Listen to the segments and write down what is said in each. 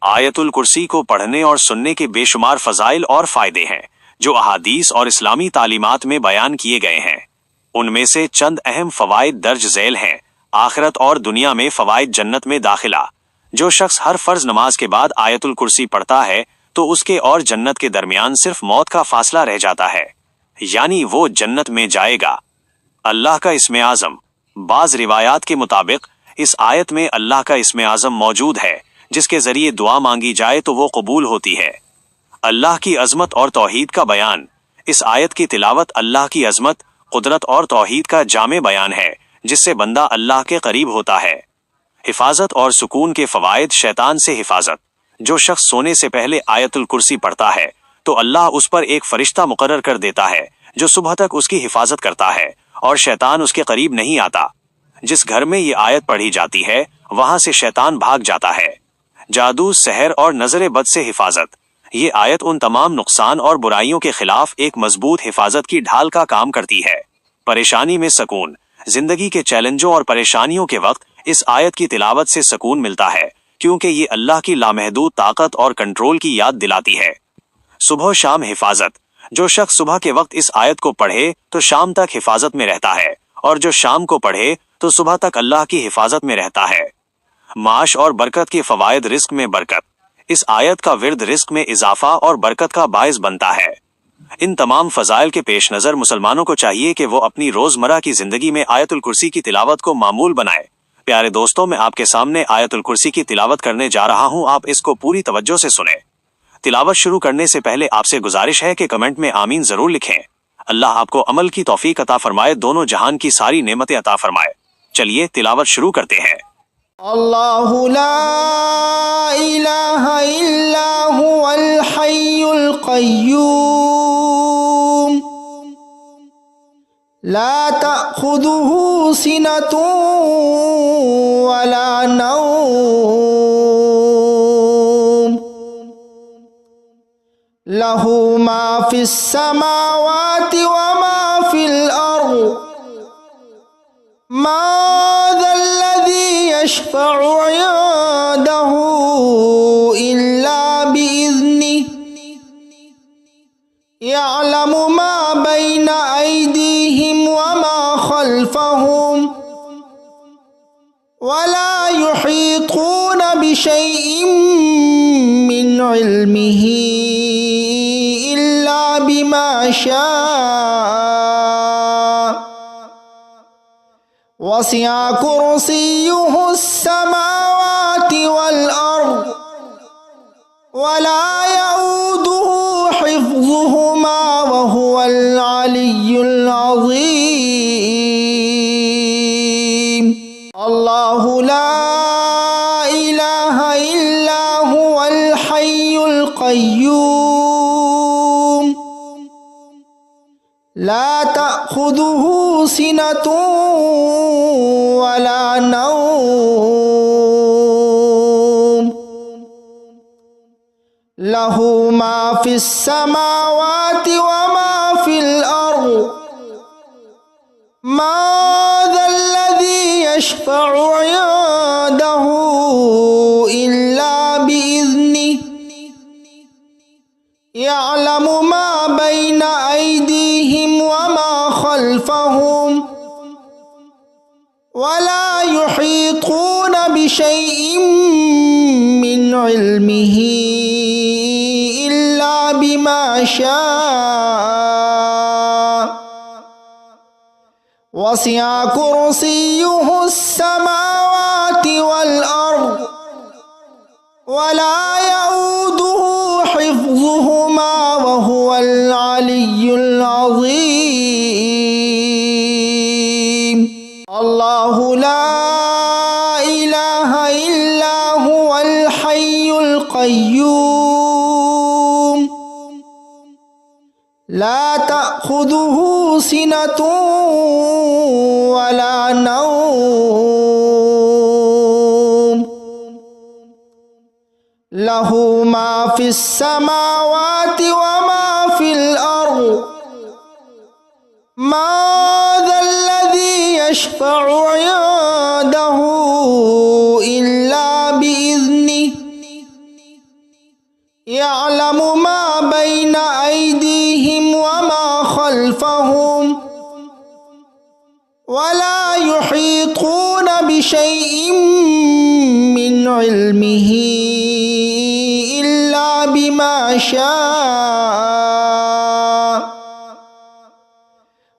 आयतुल कुर्सी को पढ़ने और सुनने के बेशुमार फजाइल और फायदे हैं जो अहादीस और इस्लामी तालीमात में बयान किए गए हैं। उनमें से चंद अहम फवाइद दर्ज झैल हैं। आखिरत और दुनिया में फवाइद। जन्नत में दाखिला। जो शख्स हर फर्ज नमाज के बाद आयतुल कुर्सी पढ़ता है तो उसके और जन्नत के दरमियान सिर्फ मौत का फासला रह जाता है, यानी वो जन्नत में जाएगा। अल्लाह का इस्मे आज़म। बाज रिवायात के मुताबिक इस आयत में अल्लाह का इस्मे आज़म मौजूद है जिसके जरिए दुआ मांगी जाए तो वो कबूल होती है। अल्लाह की अजमत और तौहीद का बयान। इस आयत की तिलावत अल्लाह की अजमत, कुदरत और तौहीद का जामे बयान है जिससे बंदा अल्लाह के करीब होता है। हिफाजत और सुकून के फवायद। शैतान से हिफाजत। जो शख्स सोने से पहले आयतुल कुर्सी पढ़ता है तो अल्लाह उस पर एक फरिश्ता मुकर्रर कर देता है जो सुबह तक उसकी हिफाजत करता है और शैतान उसके करीब नहीं आता। जिस घर में ये आयत पढ़ी जाती है वहां से शैतान भाग जाता है। जादू, सहर और नजर बद से हिफाजत। ये आयत उन तमाम नुकसान और बुराइयों के खिलाफ एक मजबूत हिफाजत की ढाल का काम करती है। परेशानी में सुकून। जिंदगी के चैलेंजों और परेशानियों के वक्त इस आयत की तिलावत से सुकून मिलता है क्योंकि ये अल्लाह की लामहदूद ताकत और कंट्रोल की याद दिलाती है। सुबह शाम हिफाजत। जो शख्स सुबह के वक्त इस आयत को पढ़े तो शाम तक हिफाजत में रहता है और जो शाम को पढ़े तो सुबह तक अल्लाह की हिफाजत में रहता है। माश और बरकत के फवायद। रिस्क में बरकत। इस आयत का विर्द रिस्क में इजाफा और बरकत का बायस बनता है। इन तमाम फजाइल के पेश नजर मुसलमानों को चाहिए कि वो अपनी रोजमर्रा की जिंदगी में आयतुल कुर्सी की तिलावत को मामूल बनाए। प्यारे दोस्तों, मैं आपके सामने आयतुल कुर्सी की तिलावत करने जा रहा हूं, आप इसको पूरी तवज्जो से सुने। तिलावत शुरू करने से पहले आपसे गुजारिश है कि कमेंट में आमीन जरूर लिखें। अल्लाह आपको अमल की तौफीक अता फरमाए, दोनों जहान की सारी नेमतें अता फरमाए। चलिए तिलावत शुरू करते हैं। अल्लाहु ला इलाहा इल्ला हुवल हय्युल क़य्यूम ला तअख़ुज़ुहु सिनतुन वला नौम लहू मा फिस समावाति व मा फिल अर्ज़ मा यशफ़अु इंदहु इल्ला बिइज़्निहि यअलमु मा बैना अयदीहिम व मा खल्फ़हुम वला युहीतून बिशैइन मिन इल्मिही इल्ला बिमा शाअ वसिअ कुर्सियुहुस समावाति वल अर्ज़ वला यऊदुहु हिफ्ज़ुहुमा वहुवल अलिय्युल अज़ीम। अल्लाहु ला इलाहा इल्ला हुवल हय्युल क़य्यूम ला तअख़ुज़ुहु सिनतुन वला नौम लहू मा फिस समावाति व मा फिल अर्ज़ मा ज़ल्लज़ी यशफ़अु इंदहु इल्ला बिइज़्निहि यअलमु मा बैना अयदीहिम व मा खल्फ़हुम वला युहीतून बिशैइन मिन इल्मिही इल्ला बिमा शाअ वसिअ कुर्सियुहुस समावाति वल अर्ज़ वला यऊदुहु हिफ्ज़ुहुमा वहुवल अलिय्युल अज़ीम। अल्लाहु ला इलाहा इल्ला हुवल हय्युल क़य्यूम ला तअख़ुज़ुहु सिनतुन वला नौम लहू मा फिस समावाति व मा फिल अर्ज़ मा ज़ल्लज़ी यशफ़अु इंदहु इल्ला बिइज़्निहि يعلم ما بين أيديهم وما خلفهم ولا يحيطون بشيء من علمه إلا بما شاء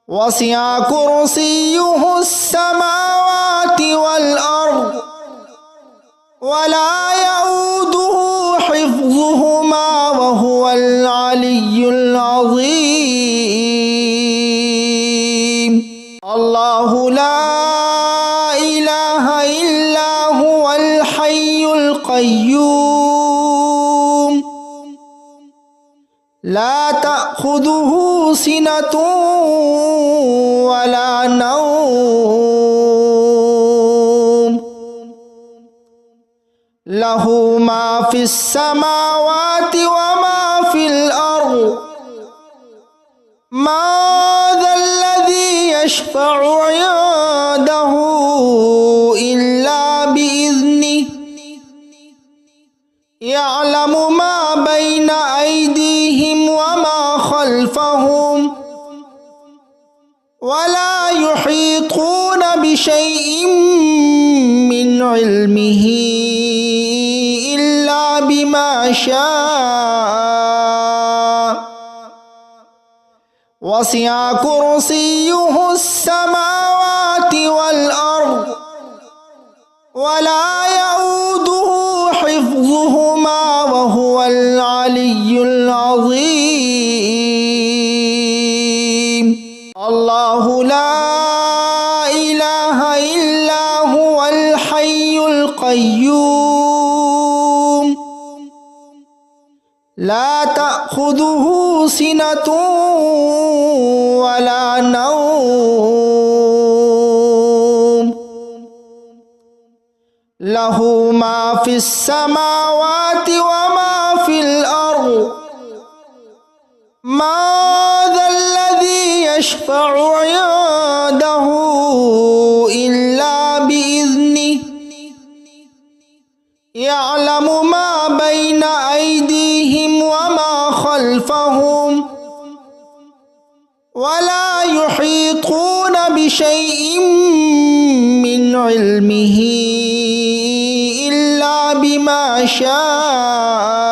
وسع كرسيه السماوات والأرض ولا يؤوده حفظهما وهو العلي العظيم الله لا إله إلا هو الحي القيوم لا تأخذه سنة ولا نوم له ما في السماوات وما في الأرض ما ذا الذي يشفع عنده إلا بإذنه يعلم ما بين أيديهم وما خلفهم ولا يحيطون بشيء من علمه إلا بما شاء وسع كرسيه السماوات والأرض ولا يؤوده حفظهما وهو العلي العظيم الله لا إله إلا هو الحي القيوم لا تأخذه سنة ولا نوم له ما في السماوات وما في الأرض ما ذا الذي يشفع عنده إلا بإذنه يعلم ما بين أيديهم وما خلفهم ولا يحيطون بشيء من علمه إلا بما شاء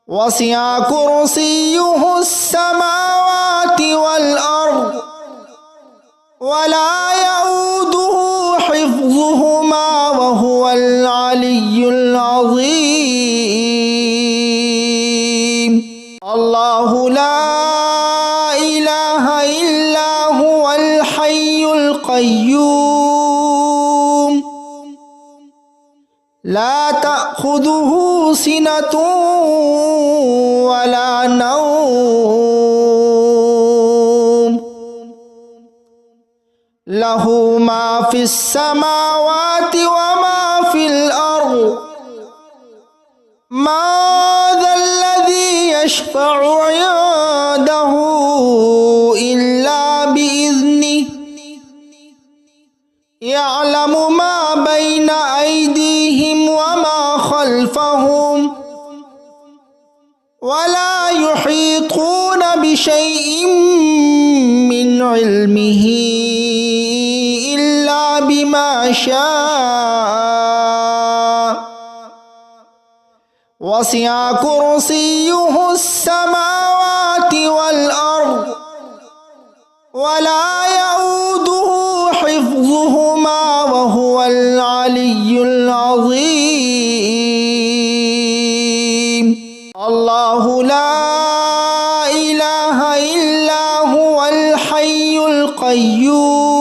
وسع كرسيه السماوات والأرض ولا يؤوده حفظهما وهو العلي العظيم الله لا إله إلا هو الحي القيوم لا تأخذه سنة ولا نوم له ما في السماوات وما في الأرض ما ذا الذي يشفع عنده إلا بإذنه يعلم ما بين أيديهم وما خلفهم ولا يحيطون بشيء من علمه إلا بما شاء وسع كرسيه السماوات والأرض ولا يؤوده حفظهما وهو العلي العظيم الله لا إله إلا هو الحي القيوم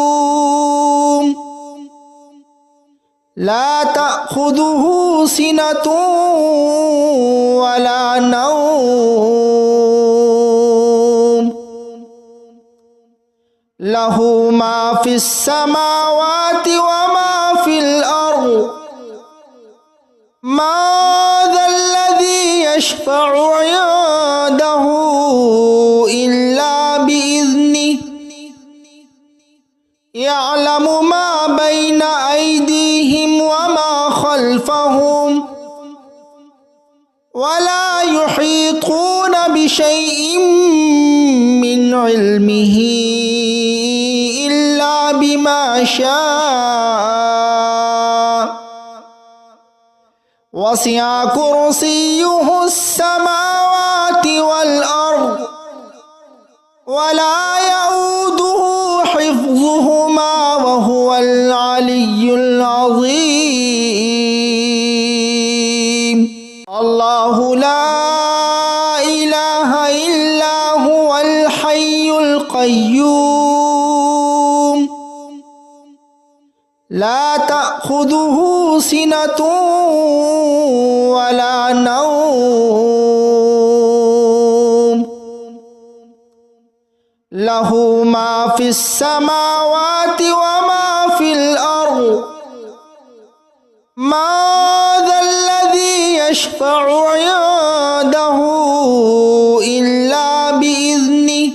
لا تأخذه سنة ولا نوم له ما في السماوات وما في الأرض ما ذا الذي يشفع عنده إلا بإذنه يعلم ما بين أيديهم وما خلفهم ولا يحيطون بشيء من علمه إلا بما شاء وسع كرسيه السماوات والأرض ولا يؤوده حفظهما وهو العلي العظيم الله لا إله إلا هو الحي القيوم لا تأخذه سنة ولا نوم له ما في السماوات وما في الأرض ما ذا الذي يشفع عنده إلا بإذنه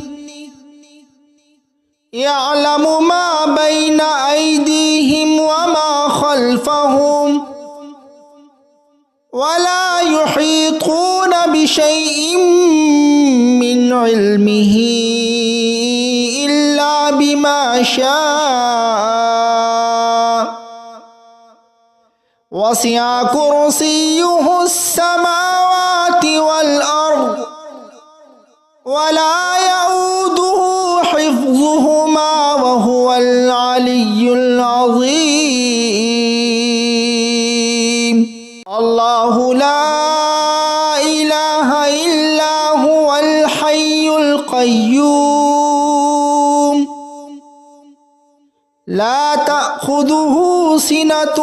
يعلم ما بين أيديهم وما خلفهم ولا يحيطون بشيء من علمه إلا بما شاء وسع كرسيه السماوات والأرض ولا يؤوده حفظهما وهو العلي العظيم الله لا إله إلا هو الحي القيوم لا تأخذه سنة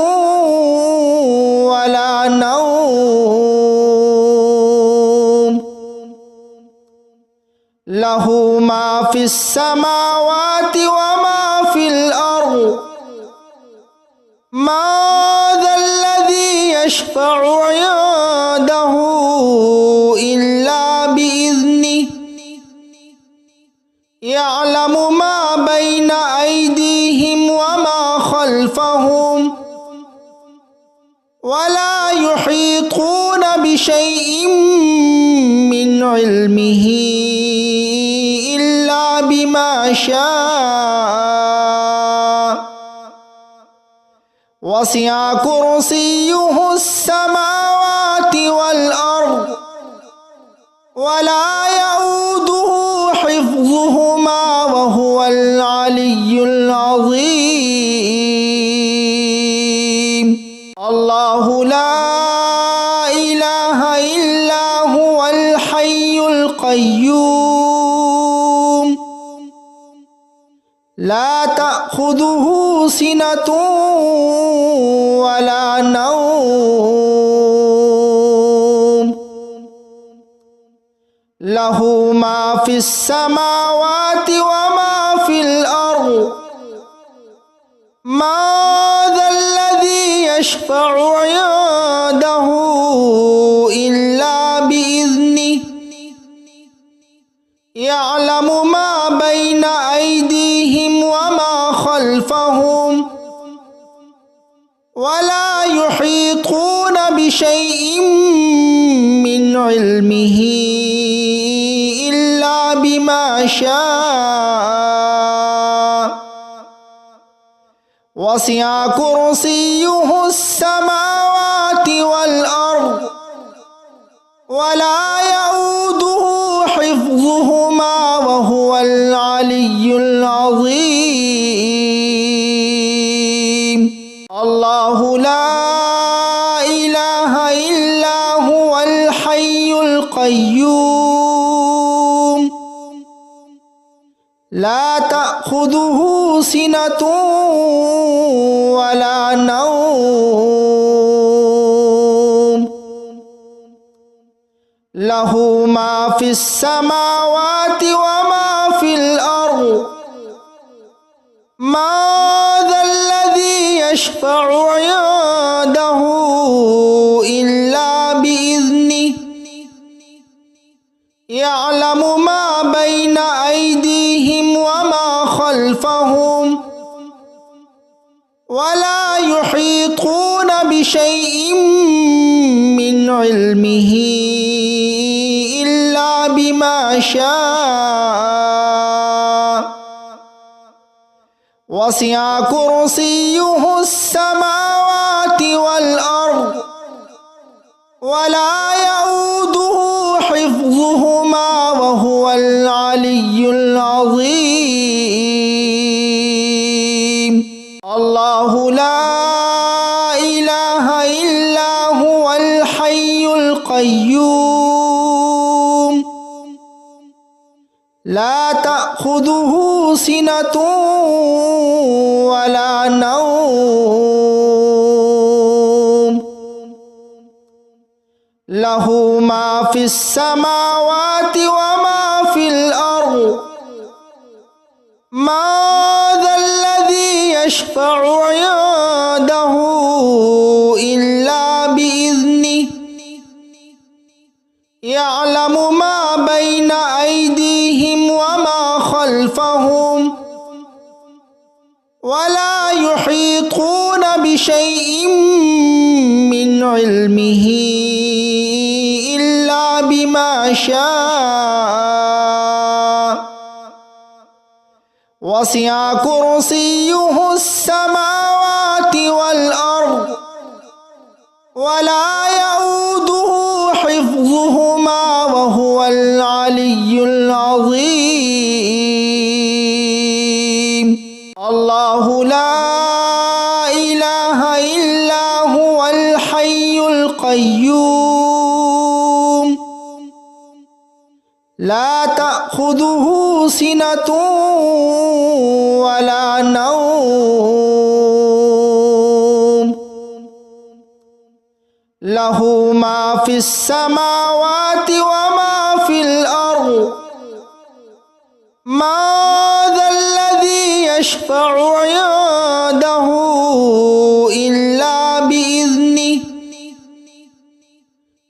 ولا نوم له ما في السماوات وما في الأرض ما ذا الذي يشفع عنده إلا بإذنه يعلم ما بين أيديهم وما خلفهم ولا يحيطون بشيء من علمه إلا بما شاء وسع كرسيه السماوات والأرض ولا يؤوده حفظهما وهو العلي العظيم الله لا إله إلا هو الحي القيوم لا تأخذه سنة ولا نوم له ما في السماوات وما في الأرض ما ذا الذي يشفع عنده إلا بإذنه يعلم ما بين أيديهم وما خلفهم ولا يحيطون بشيء من علمه إلا بما شاء وسع كرسيه السماوات والأرض ولا يؤوده حفظهما وهو العلي العظيم الله لا إله إلا هو الحي القيوم لا تأخذه سنة ولا نوم له ما في السماوات وما في الأرض ما ذا الذي يشفع عنده إلا بإذنه يعلم ما بين أيديهم وما خلفهم ولا يحيطون بشيء من علمه إلا بما شاء وسع كرسيه السماوات والأرض ولا يؤوده حفظهما وهو العلي العظيم الله لا إله إلا هو الحي القيوم لا تأخذه سنة ولا نوم له ما في السماوات وما في الأرض ما ذا الذي يشفع عنده إلا بإذنه يعلم ما بين أيديهم وما خلفهم ولا يحيطون بشيء من علمه إلا بما شاء وسع كرسيه السماوات والأرض ولا يؤوده حفظهما وهو العلي العظيم الله لا إله إلا هو الحي القيوم لا تأخذه سنة ولا نوم له ما في السماوات وما في الأرض ما ذا الذي يشفع عنده إلا بإذنه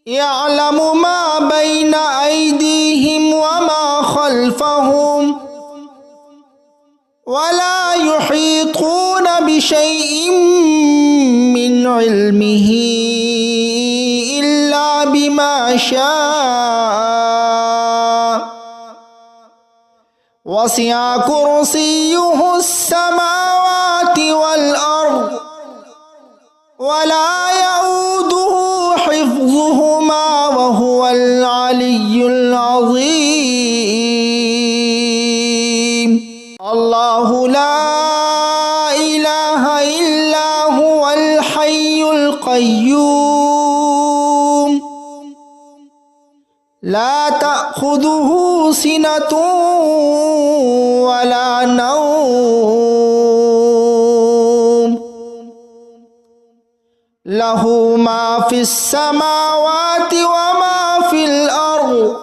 يعلم ما بين أيديهم وما خلفهم ولا يحيطون بشيء من علمه إلا بما شاء وسع كرسيه السماوات والأرض ولا يؤوده حفظهما وهو العلي العظيم الله لا إله إلا هو الحي القيوم لا تأخذه سنة ولا نوم له ما في السماوات وما في الأرض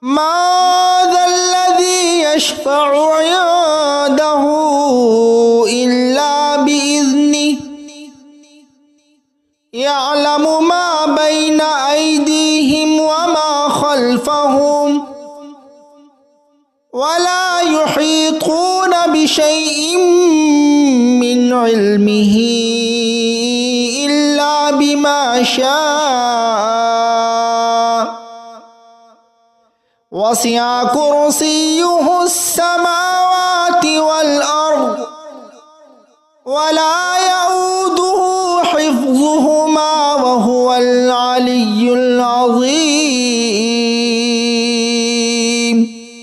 ما ذا الذي يشفع عنده إلا بإذنه يعلم ما بين أيديهم وما خلفهم ولا يحيطون بشيء من علمه إلا بما شاء وسع كرسيه السماوات والأرض ولا يؤوده حفظهما وهو العلي العظيم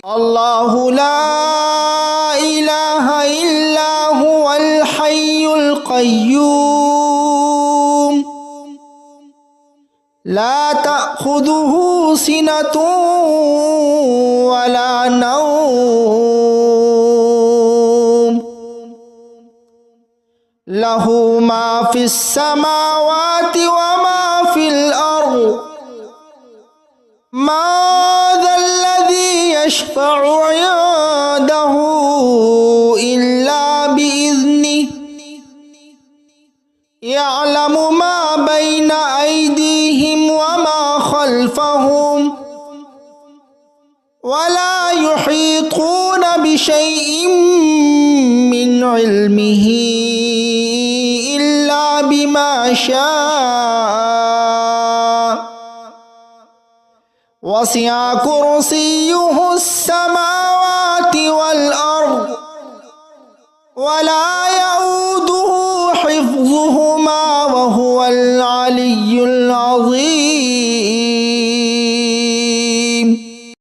الله لا إله إلا هو الحي القيوم لا تأخذه سنة ولا نوم له ما في السماوات وما في الأرض ما ذا الذي يشفع عنده إلا بإذنه يعلم ما بين أيديهم وما خلفهم ولا يحيطون بشيء من علمه إلا بما شاء وسع كرسيه السماوات والأرض ولا يؤوده حفظهما وهو العلي العظيم